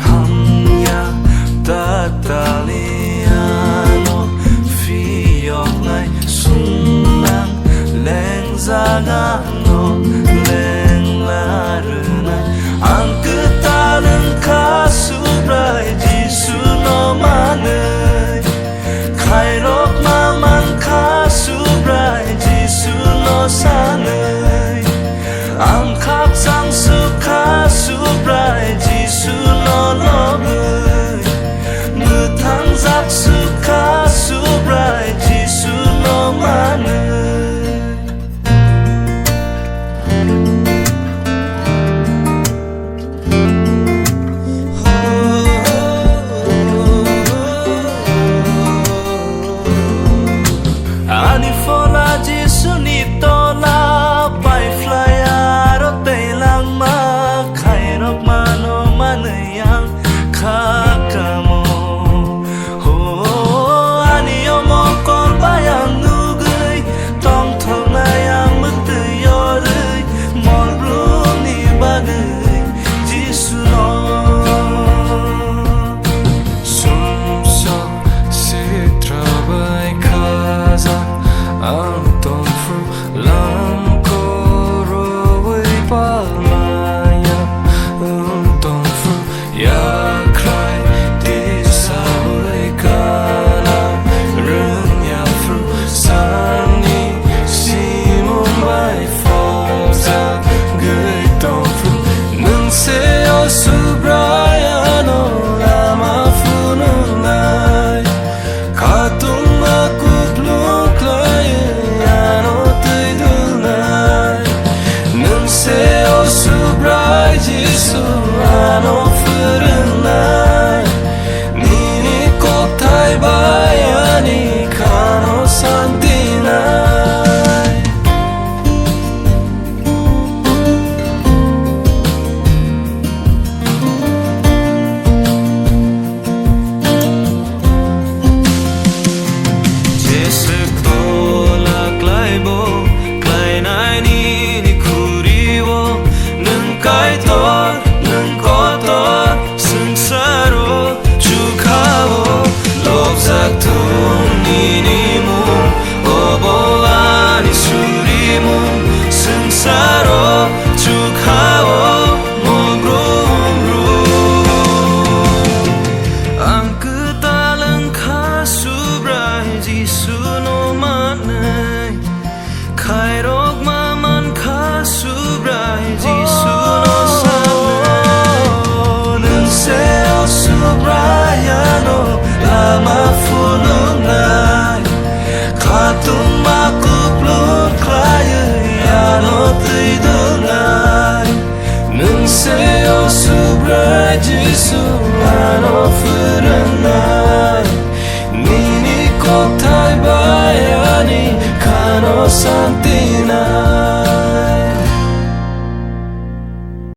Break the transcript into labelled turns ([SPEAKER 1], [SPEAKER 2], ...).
[SPEAKER 1] hanya tataliano fiyonay sunang leng zagano leng larunay ang ketalang kasubray Jisu no manay kairok maman kasubray Jisu no sanay ang kapsang suka subray Jisu no lobay mutang zak suka subray Jisu no manay ani fola Jisu ni tola pai flyer telang ma khairok mano manayang kakamo ho ani omo kor bayang nugay tong thong nayang mutyoy mol blum ni bagay Jisu no sumso sitrabay kaza ang tong fru lang koroway palmaya ang tong fru ya cry disaway kana rung ya fru sani simon bay fosa gay tong fru nung seo subrayano lama fununay katung makupluk layano tidunay nung seo subray Jisu ano furunay nini koktay bayani kano santinay Jesek tolak laybo klay nay nini kuriwo nung kay tor nung kotor sunsaro chukawo lobzak tung nini mo oboani suri mo sunsaro chukawo mogro ang ketalang kasubray Jisu no manay kairok maman kasubray Jisu no sanay nung seo subrayano lama fununay katung makupluk layano tidunay nung seo subray Jisu ano furunay nini koktay bayani kano santinay